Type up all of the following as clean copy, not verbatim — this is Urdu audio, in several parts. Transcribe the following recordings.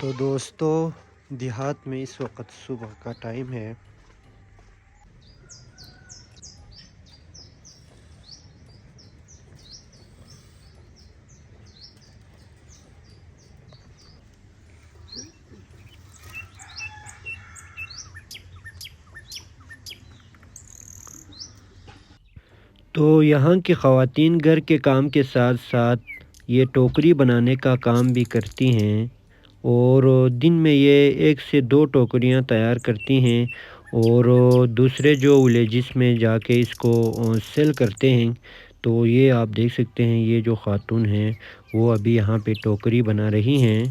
تو دوستو دیہات میں اس وقت صبح کا ٹائم ہے۔ تو یہاں کی خواتین گھر کے کام کے ساتھ ساتھ یہ ٹوکری بنانے کا کام بھی کرتی ہیں، اور دن میں یہ 1 سے 2 ٹوکریاں تیار کرتی ہیں اور دوسرے جو ولیجز میں جا کے اس کو سیل کرتے ہیں۔ تو یہ آپ دیکھ سکتے ہیں، یہ جو خاتون ہیں وہ ابھی یہاں پہ ٹوکری بنا رہی ہیں۔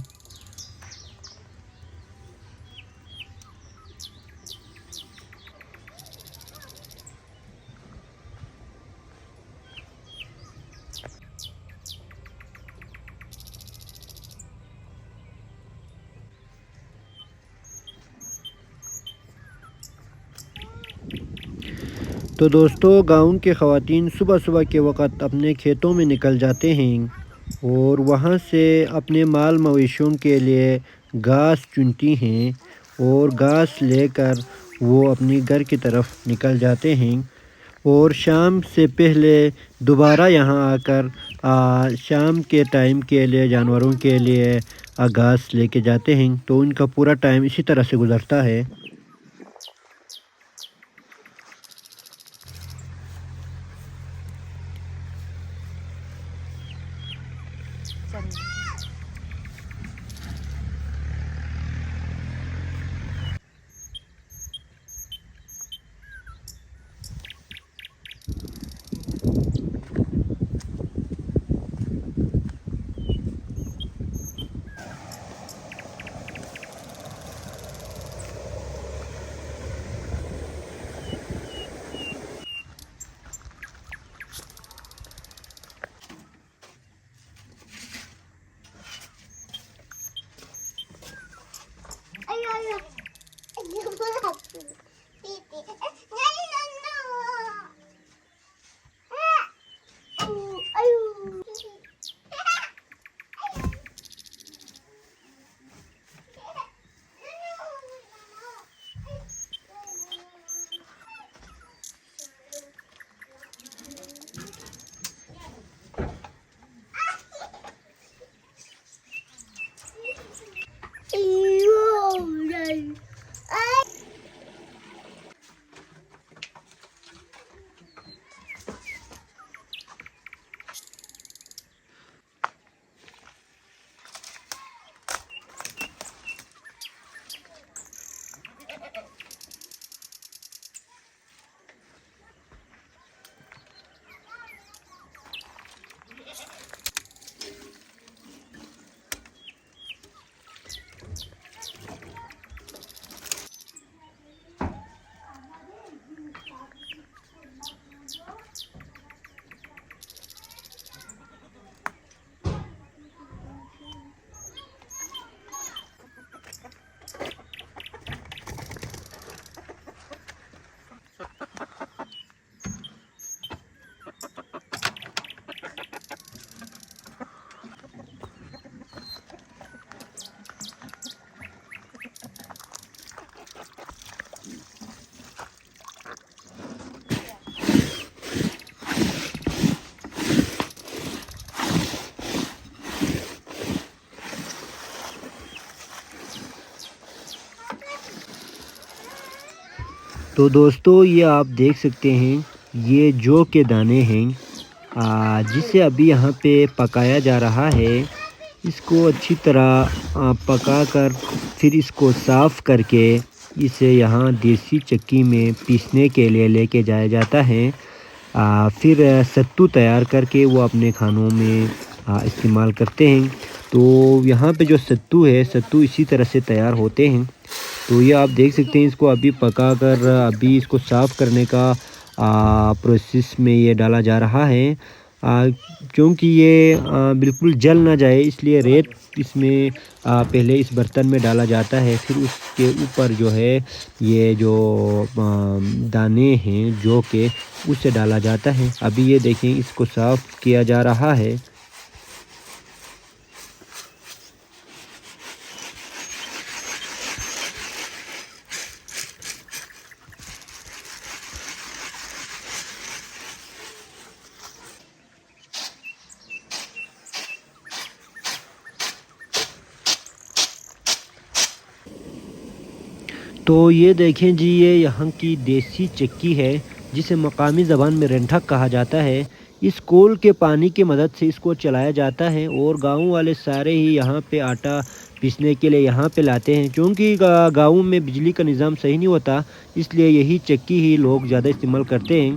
تو دوستو گاؤں کے خواتین صبح صبح کے وقت اپنے کھیتوں میں نکل جاتے ہیں اور وہاں سے اپنے مال مویشیوں کے لیے گھاس چنتی ہیں، اور گھاس لے کر وہ اپنی گھر کی طرف نکل جاتے ہیں، اور شام سے پہلے دوبارہ یہاں آ کر شام کے ٹائم کے لیے جانوروں کے لیے گھاس لے کے جاتے ہیں۔ تو ان کا پورا ٹائم اسی طرح سے گزرتا ہے۔ تو دوستو یہ آپ دیکھ سکتے ہیں، یہ جو کے دانے ہیں جسے ابھی یہاں پہ پکایا جا رہا ہے۔ اس کو اچھی طرح پکا کر پھر اس کو صاف کر کے اسے یہاں دیسی چکی میں پیسنے کے لیے لے کے جایا جاتا ہے۔ پھر ستو تیار کر کے وہ اپنے کھانوں میں استعمال کرتے ہیں۔ تو یہاں پہ جو ستو ہے، ستو اسی طرح سے تیار ہوتے ہیں۔ تو یہ آپ دیکھ سکتے ہیں، اس کو ابھی پکا کر ابھی اس کو صاف کرنے کا پروسیس میں یہ ڈالا جا رہا ہے، کیونکہ یہ بالکل جل نہ جائے، اس لیے ریت اس میں پہلے اس برتن میں ڈالا جاتا ہے، پھر اس کے اوپر جو ہے یہ جو دانے ہیں جو کہ اسے ڈالا جاتا ہے۔ ابھی یہ دیکھیں، اس کو صاف کیا جا رہا ہے۔ تو یہ دیکھیں جی، یہ یہاں کی دیسی چکی ہے جسے مقامی زبان میں رنٹھک کہا جاتا ہے۔ اس کول کے پانی کی مدد سے اس کو چلایا جاتا ہے اور گاؤں والے سارے ہی یہاں پہ آٹا پیسنے کے لیے یہاں پہ لاتے ہیں، کیونکہ گاؤں میں بجلی کا نظام صحیح نہیں ہوتا، اس لیے یہی چکی ہی لوگ زیادہ استعمال کرتے ہیں۔